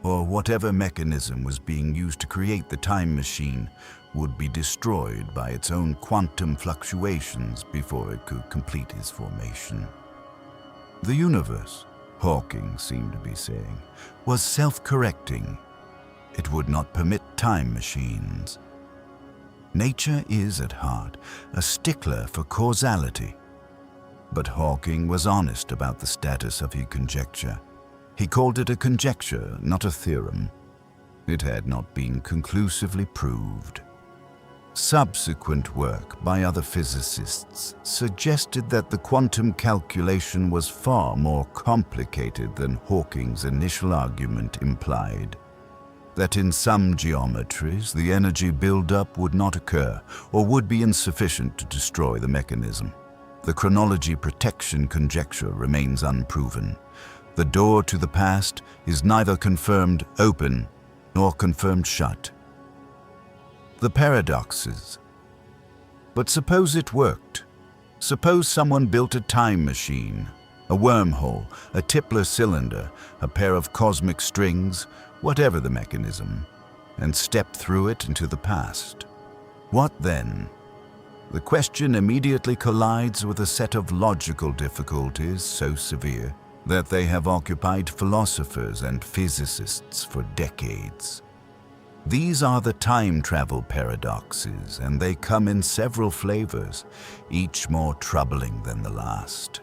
or whatever mechanism was being used to create the time machine, would be destroyed by its own quantum fluctuations before it could complete its formation. The universe, Hawking seemed to be saying, was self-correcting. It would not permit time machines. Nature is, at heart, a stickler for causality. But Hawking was honest about the status of his conjecture. He called it a conjecture, not a theorem. It had not been conclusively proved. Subsequent work by other physicists suggested that the quantum calculation was far more complicated than Hawking's initial argument implied. That in some geometries the energy buildup would not occur or would be insufficient to destroy the mechanism. The chronology protection conjecture remains unproven. The door to the past is neither confirmed open nor confirmed shut. The paradoxes. But suppose it worked. Suppose someone built a time machine, a wormhole, a Tipler cylinder, a pair of cosmic strings, whatever the mechanism, and stepped through it into the past. What then? The question immediately collides with a set of logical difficulties so severe that they have occupied philosophers and physicists for decades. These are the time travel paradoxes, and they come in several flavors, each more troubling than the last.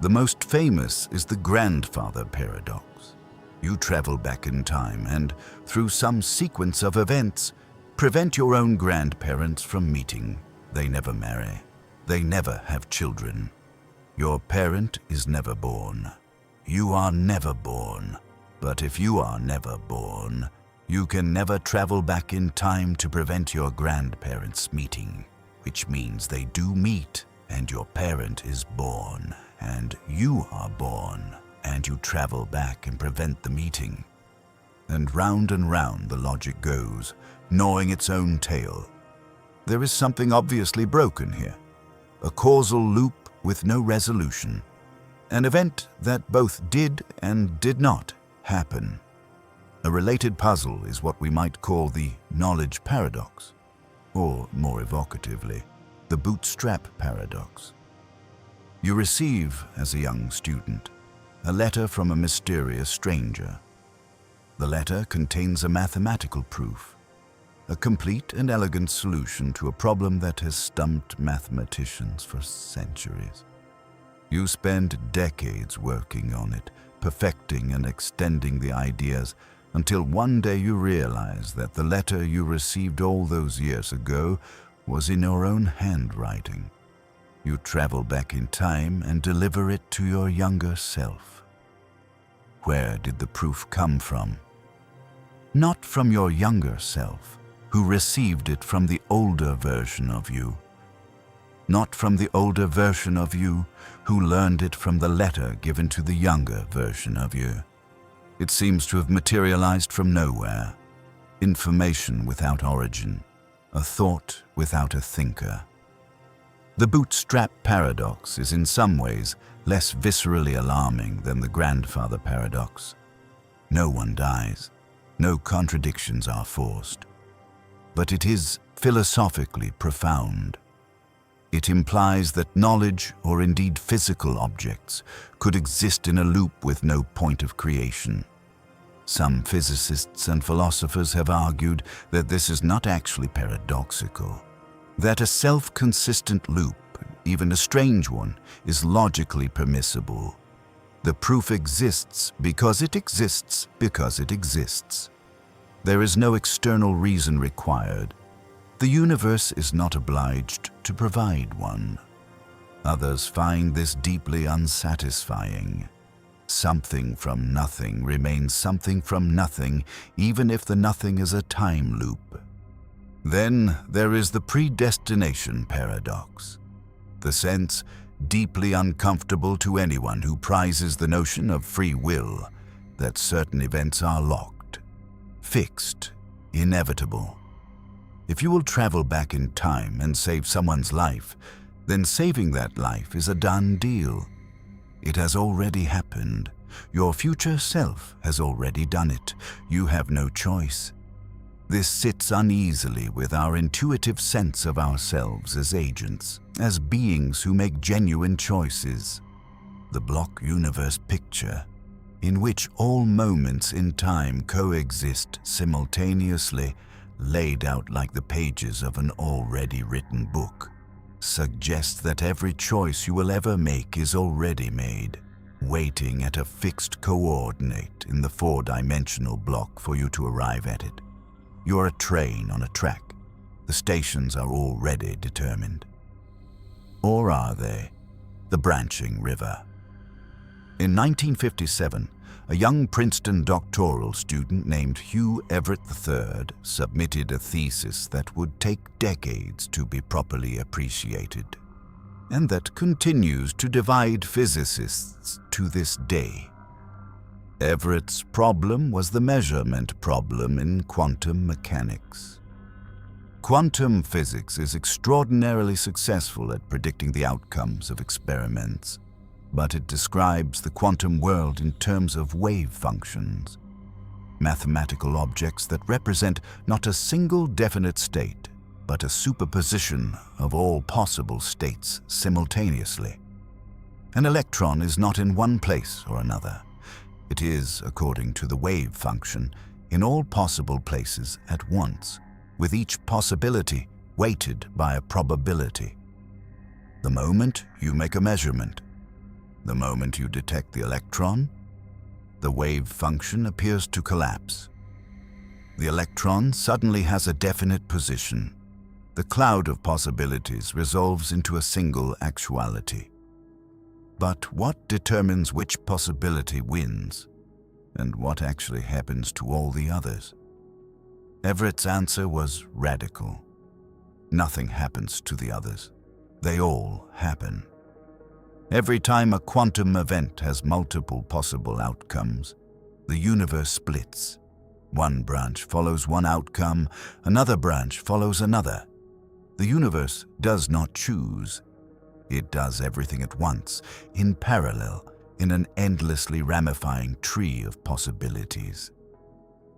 The most famous is the grandfather paradox. You travel back in time and, through some sequence of events, prevent your own grandparents from meeting. They never marry. They never have children. Your parent is never born. You are never born. But if you are never born, you can never travel back in time to prevent your grandparents meeting, which means they do meet, and your parent is born, and you are born, and you travel back and prevent the meeting. And round the logic goes, gnawing its own tail. There is something obviously broken here, a causal loop with no resolution, an event that both did and did not happen. A related puzzle is what we might call the knowledge paradox, or more evocatively, the bootstrap paradox. You receive, as a young student, a letter from a mysterious stranger. The letter contains a mathematical proof, a complete and elegant solution to a problem that has stumped mathematicians for centuries. You spend decades working on it, perfecting and extending the ideas, until one day you realize that the letter you received all those years ago was in your own handwriting. You travel back in time and deliver it to your younger self. Where did the proof come from? Not from your younger self, who received it from the older version of you. Not from the older version of you, who learned it from the letter given to the younger version of you. It seems to have materialized from nowhere. Information without origin, a thought without a thinker. The bootstrap paradox is in some ways less viscerally alarming than the grandfather paradox. No one dies. No contradictions are forced. But it is philosophically profound. It implies that knowledge, or indeed physical objects, could exist in a loop with no point of creation. Some physicists and philosophers have argued that this is not actually paradoxical, that a self-consistent loop, even a strange one, is logically permissible. The proof exists because it exists because it exists. There is no external reason required. The universe is not obliged to provide one. Others find this deeply unsatisfying. Something from nothing remains something from nothing, even if the nothing is a time loop. Then there is the predestination paradox. The sense, deeply uncomfortable to anyone who prizes the notion of free will, that certain events are locked, fixed, inevitable. If you will travel back in time and save someone's life, then saving that life is a done deal. It has already happened. Your future self has already done it. You have no choice. This sits uneasily with our intuitive sense of ourselves as agents, as beings who make genuine choices. The block universe picture, in which all moments in time coexist simultaneously, laid out like the pages of an already written book, suggests that every choice you will ever make is already made, waiting at a fixed coordinate in the four-dimensional block for you to arrive at it. You're a train on a track. The stations are already determined. Or are they? The branching river. In 1957, a young Princeton doctoral student named Hugh Everett III submitted a thesis that would take decades to be properly appreciated, and that continues to divide physicists to this day. Everett's problem was the measurement problem in quantum mechanics. Quantum physics is extraordinarily successful at predicting the outcomes of experiments, but it describes the quantum world in terms of wave functions, mathematical objects that represent not a single definite state, but a superposition of all possible states simultaneously. An electron is not in one place or another. It is, according to the wave function, in all possible places at once, with each possibility weighted by a probability. The moment you make a measurement, the moment you detect the electron, the wave function appears to collapse. The electron suddenly has a definite position. The cloud of possibilities resolves into a single actuality. But what determines which possibility wins, and what actually happens to all the others? Everett's answer was radical. Nothing happens to the others. They all happen. Every time a quantum event has multiple possible outcomes, the universe splits. One branch follows one outcome, another branch follows another. The universe does not choose. It does everything at once, in parallel, in an endlessly ramifying tree of possibilities.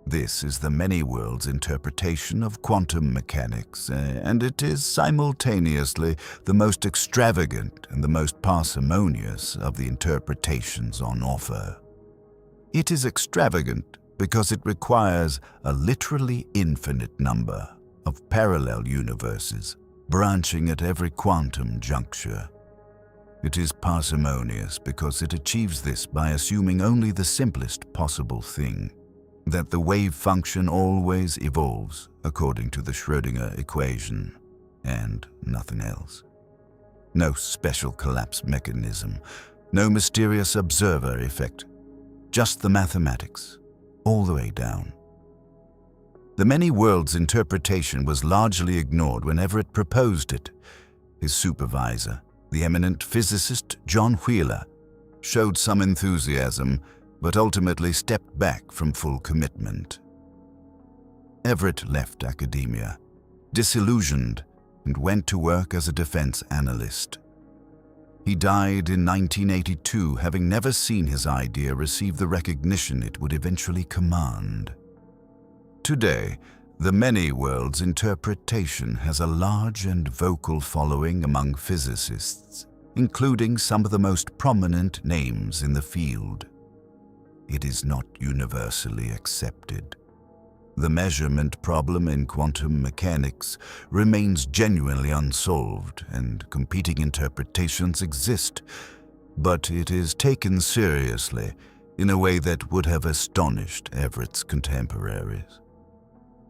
This is the many worlds interpretation of quantum mechanics, and it is simultaneously the most extravagant and the most parsimonious of the interpretations on offer. It is extravagant because it requires a literally infinite number of parallel universes branching at every quantum juncture. It is parsimonious because it achieves this by assuming only the simplest possible thing, that the wave function always evolves according to the Schrödinger equation, and nothing else. No special collapse mechanism, no mysterious observer effect. Just the mathematics, all the way down. The many worlds interpretation was largely ignored when Everett proposed it. His supervisor, the eminent physicist John Wheeler, showed some enthusiasm, but ultimately stepped back from full commitment. Everett left academia, disillusioned, and went to work as a defense analyst. He died in 1982, having never seen his idea receive the recognition it would eventually command. Today, the many worlds interpretation has a large and vocal following among physicists, including some of the most prominent names in the field. It is not universally accepted. The measurement problem in quantum mechanics remains genuinely unsolved, and competing interpretations exist, but it is taken seriously in a way that would have astonished Everett's contemporaries.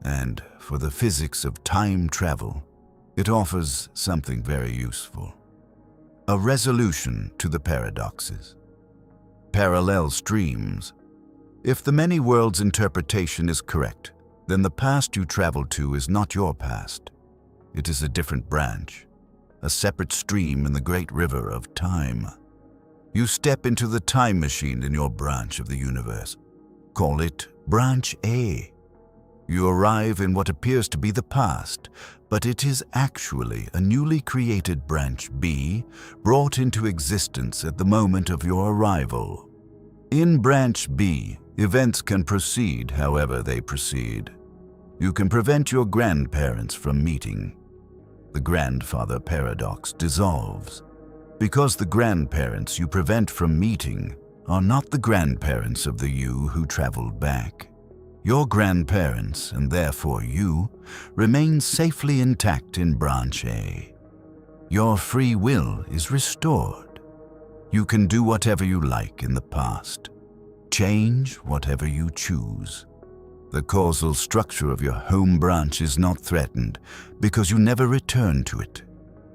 And for the physics of time travel, it offers something very useful: a resolution to the paradoxes. Parallel streams. If the many worlds interpretation is correct, then the past you travel to is not your past. It is a different branch, a separate stream in the great river of time. You step into the time machine in your branch of the universe. Call it Branch A. You arrive in what appears to be the past, but it is actually a newly created Branch B, brought into existence at the moment of your arrival. In Branch B, events can proceed however they proceed. You can prevent your grandparents from meeting. The grandfather paradox dissolves, because the grandparents you prevent from meeting are not the grandparents of the you who traveled back. Your grandparents, and therefore you, remain safely intact in Branch A. Your free will is restored. You can do whatever you like in the past. Change whatever you choose. The causal structure of your home branch is not threatened because you never return to it.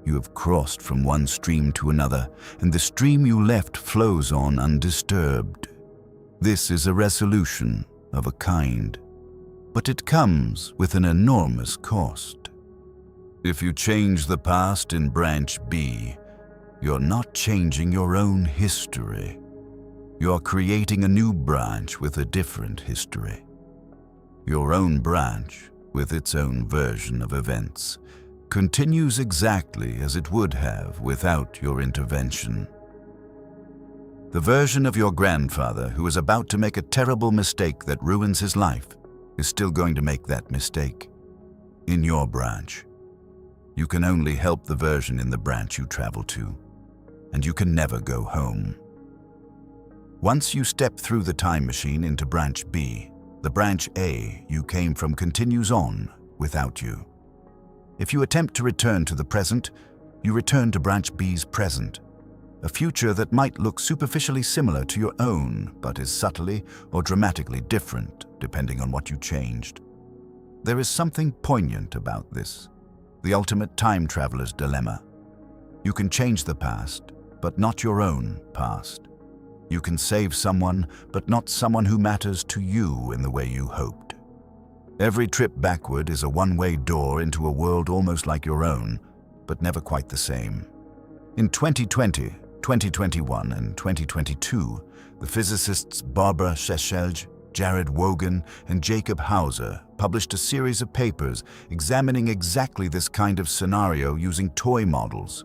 You have crossed from one stream to another, and the stream you left flows on undisturbed. This is a resolution of a kind, but it comes with an enormous cost. If you change the past in Branch B, you're not changing your own history. You're creating a new branch with a different history. Your own branch, with its own version of events, continues exactly as it would have without your intervention. The version of your grandfather who is about to make a terrible mistake that ruins his life is still going to make that mistake. In your branch. You can only help the version in the branch you travel to, and you can never go home. Once you step through the time machine into Branch B, the Branch A you came from continues on without you. If you attempt to return to the present, you return to Branch B's present, a future that might look superficially similar to your own, but is subtly or dramatically different depending on what you changed. There is something poignant about this, the ultimate time traveler's dilemma. You can change the past, but not your own past. You can save someone, but not someone who matters to you in the way you hoped. Every trip backward is a one-way door into a world almost like your own, but never quite the same. In 2020, 2021, and 2022, the physicists Barbara Shechelj, Jared Wogan, and Jacob Hauser published a series of papers examining exactly this kind of scenario using toy models.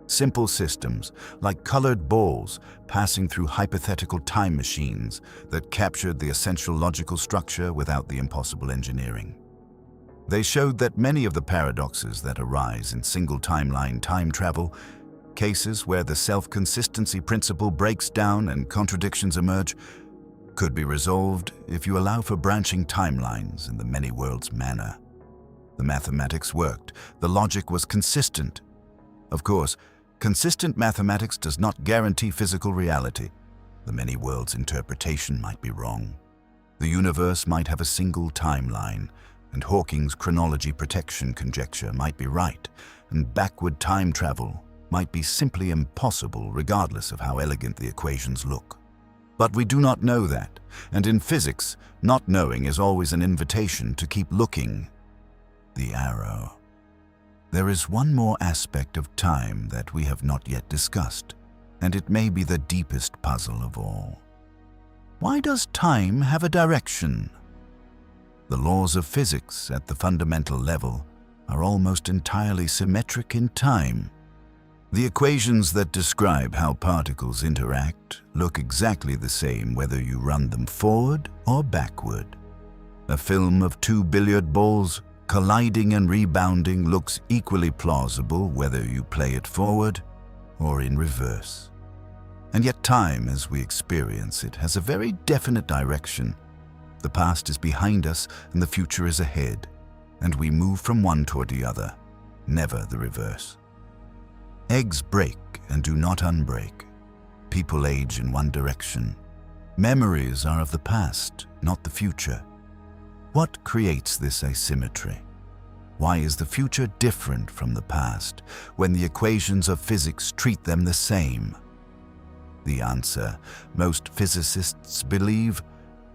Simple systems, like colored balls passing through hypothetical time machines that captured the essential logical structure without the impossible engineering. They showed that many of the paradoxes that arise in single timeline time travel, cases where the self-consistency principle breaks down and contradictions emerge, could be resolved if you allow for branching timelines in the many worlds manner. The mathematics worked, the logic was consistent. Of course, consistent mathematics does not guarantee physical reality. The many worlds interpretation might be wrong. The universe might have a single timeline, and Hawking's chronology protection conjecture might be right, and backward time travel might be simply impossible regardless of how elegant the equations look. But we do not know that, and in physics, not knowing is always an invitation to keep looking. The arrow. There is one more aspect of time that we have not yet discussed, and it may be the deepest puzzle of all. Why does time have a direction? The laws of physics at the fundamental level are almost entirely symmetric in time. The equations that describe how particles interact look exactly the same whether you run them forward or backward. A film of two billiard balls colliding and rebounding looks equally plausible whether you play it forward or in reverse. And yet time, as we experience it, has a very definite direction. The past is behind us and the future is ahead, and we move from one toward the other, never the reverse. Eggs break and do not unbreak. People age in one direction. Memories are of the past, not the future. What creates this asymmetry? Why is the future different from the past when the equations of physics treat them the same? The answer, most physicists believe,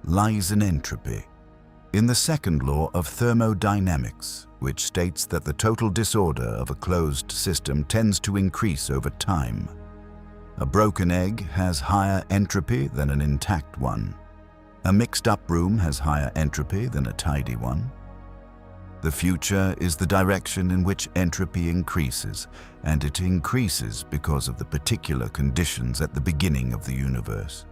lies in entropy. In the second law of thermodynamics, which states that the total disorder of a closed system tends to increase over time. A broken egg has higher entropy than an intact one. A mixed-up room has higher entropy than a tidy one. The future is the direction in which entropy increases, and it increases because of the particular conditions at the beginning of the universe.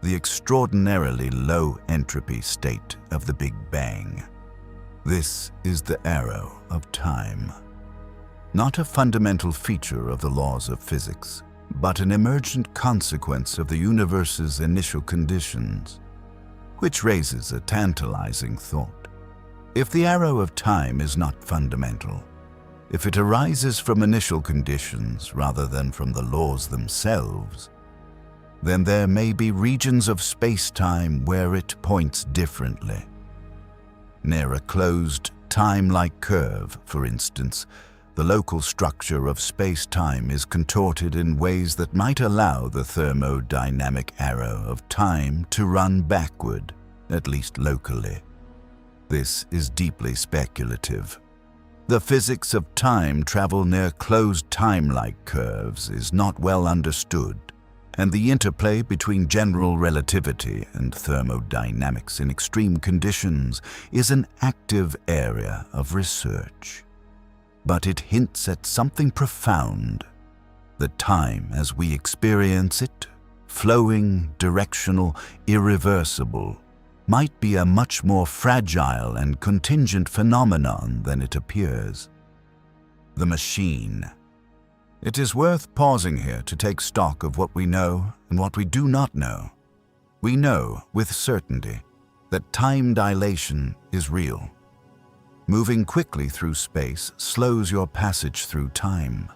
The extraordinarily low entropy state of the Big Bang. This is the arrow of time. Not a fundamental feature of the laws of physics, but an emergent consequence of the universe's initial conditions, which raises a tantalizing thought. If the arrow of time is not fundamental, if it arises from initial conditions rather than from the laws themselves, then there may be regions of space-time where it points differently. Near a closed, time-like curve, for instance, the local structure of space-time is contorted in ways that might allow the thermodynamic arrow of time to run backward, at least locally. This is deeply speculative. The physics of time travel near closed time-like curves is not well understood, and the interplay between general relativity and thermodynamics in extreme conditions is an active area of research. But it hints at something profound. The time as we experience it, flowing, directional, irreversible, might be a much more fragile and contingent phenomenon than it appears. The machine. It is worth pausing here to take stock of what we know and what we do not know. We know with certainty that time dilation is real. Moving quickly through space slows your passage through time.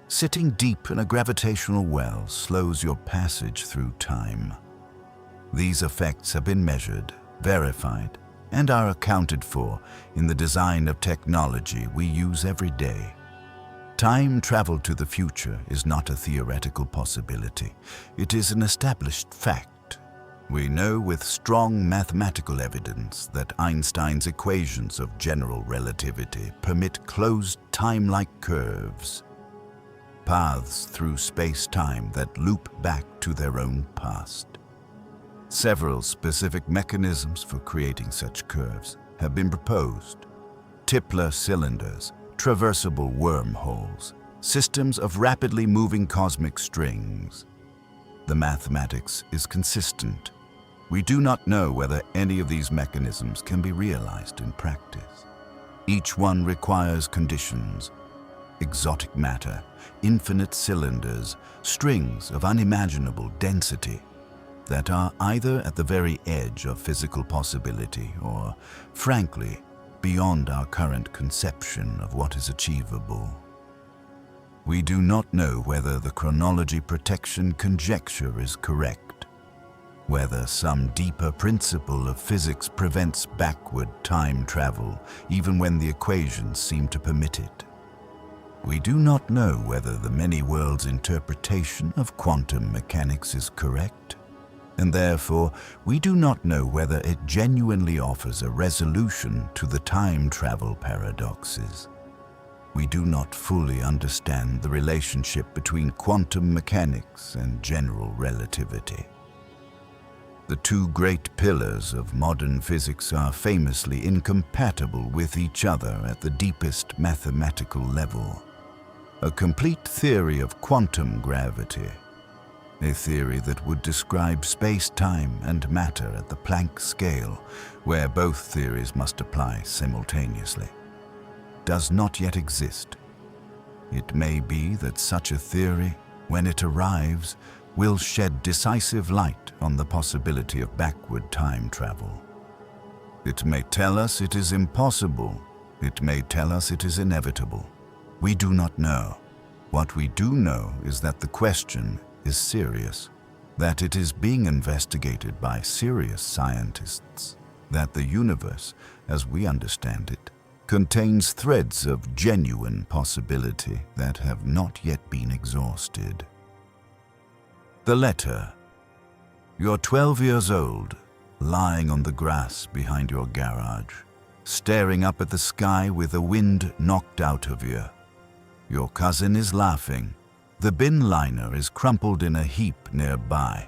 Sitting deep in a gravitational well slows your passage through time. These effects have been measured, verified, and are accounted for in the design of technology we use every day. Time travel to the future is not a theoretical possibility. It is an established fact. We know with strong mathematical evidence that Einstein's equations of general relativity permit closed time-like curves, paths through space-time that loop back to their own past. Several specific mechanisms for creating such curves have been proposed. Tipler cylinders, traversable wormholes, systems of rapidly moving cosmic strings. The mathematics is consistent. We do not know whether any of these mechanisms can be realized in practice. Each one requires conditions: exotic matter, infinite cylinders, strings of unimaginable density that are either at the very edge of physical possibility or, frankly, beyond our current conception of what is achievable. We do not know whether the chronology protection conjecture is correct, whether some deeper principle of physics prevents backward time travel even when the equations seem to permit it. We do not know whether the many worlds interpretation of quantum mechanics is correct, and therefore we do not know whether it genuinely offers a resolution to the time travel paradoxes. We do not fully understand the relationship between quantum mechanics and general relativity. The two great pillars of modern physics are famously incompatible with each other at the deepest mathematical level. A complete theory of quantum gravity, a theory that would describe space-time and matter at the Planck scale, where both theories must apply simultaneously, does not yet exist. It may be that such a theory, when it arrives, will shed decisive light on the possibility of backward time travel. It may tell us it is impossible. It may tell us it is inevitable. We do not know. What we do know is that the question is serious, that it is being investigated by serious scientists, that the universe, as we understand it, contains threads of genuine possibility that have not yet been exhausted. The letter. You're 12 years old, lying on the grass behind your garage, staring up at the sky with the wind knocked out of you. Your cousin is laughing. The bin liner is crumpled in a heap nearby.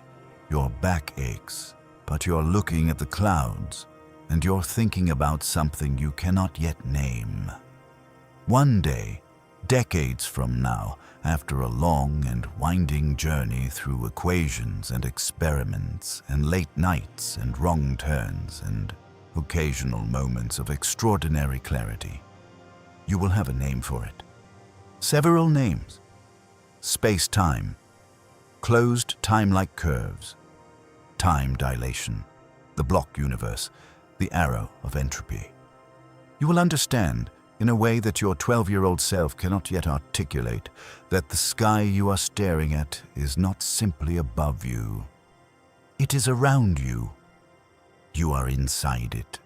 Your back aches, but you're looking at the clouds, and you're thinking about something you cannot yet name. One day, decades from now, after a long and winding journey through equations and experiments and late nights and wrong turns and occasional moments of extraordinary clarity, you will have a name for it. Several names. Space-time, closed time-like curves, time dilation, the block universe, the arrow of entropy. You will understand, in a way that your 12-year-old self cannot yet articulate, that the sky you are staring at is not simply above you. It is around you. You are inside it.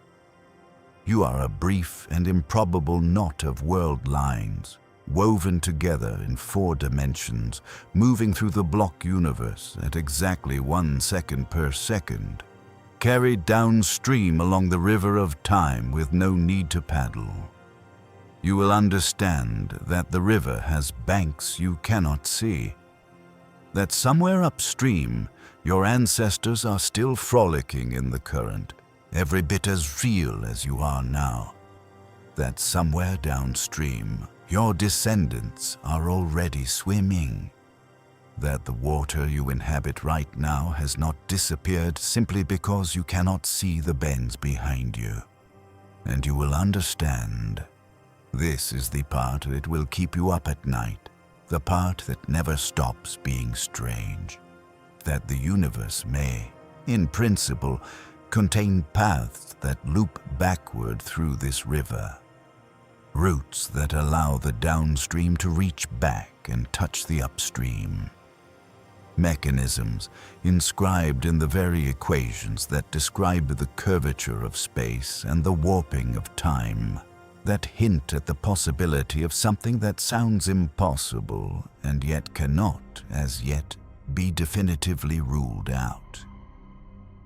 You are a brief and improbable knot of world lines, woven together in 4 dimensions, moving through the block universe at exactly 1 second per second, carried downstream along the river of time with no need to paddle. You will understand that the river has banks you cannot see, that somewhere upstream your ancestors are still frolicking in the current, every bit as real as you are now, that somewhere downstream your descendants are already swimming, that the water you inhabit right now has not disappeared simply because you cannot see the bends behind you. And you will understand. This is the part that will keep you up at night, the part that never stops being strange, that the universe may, in principle, contain paths that loop backward through this river, routes that allow the downstream to reach back and touch the upstream, mechanisms inscribed in the very equations that describe the curvature of space and the warping of time, that hint at the possibility of something that sounds impossible and yet cannot, as yet, be definitively ruled out.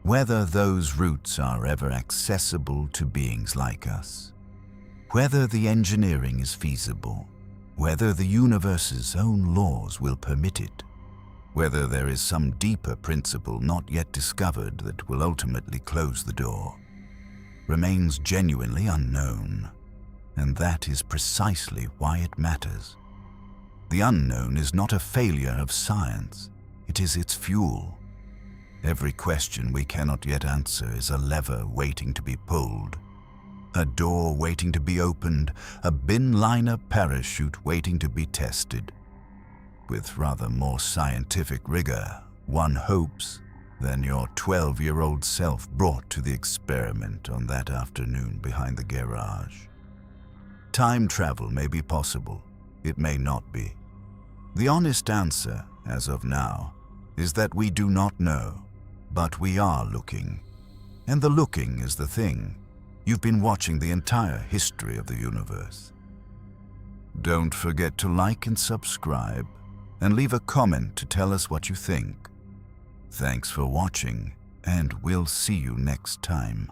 Whether those routes are ever accessible to beings like us, whether the engineering is feasible, whether the universe's own laws will permit it, whether there is some deeper principle not yet discovered that will ultimately close the door, remains genuinely unknown. And that is precisely why it matters. The unknown is not a failure of science, it is its fuel. Every question we cannot yet answer is a lever waiting to be pulled, a door waiting to be opened, a bin liner parachute waiting to be tested. With rather more scientific rigor, one hopes, than your 12-year-old self brought to the experiment on that afternoon behind the garage. Time travel may be possible, it may not be. The honest answer, as of now, is that we do not know, but we are looking. And the looking is the thing. You've been watching the entire history of the universe. Don't forget to like and subscribe, and leave a comment to tell us what you think. Thanks for watching, and we'll see you next time.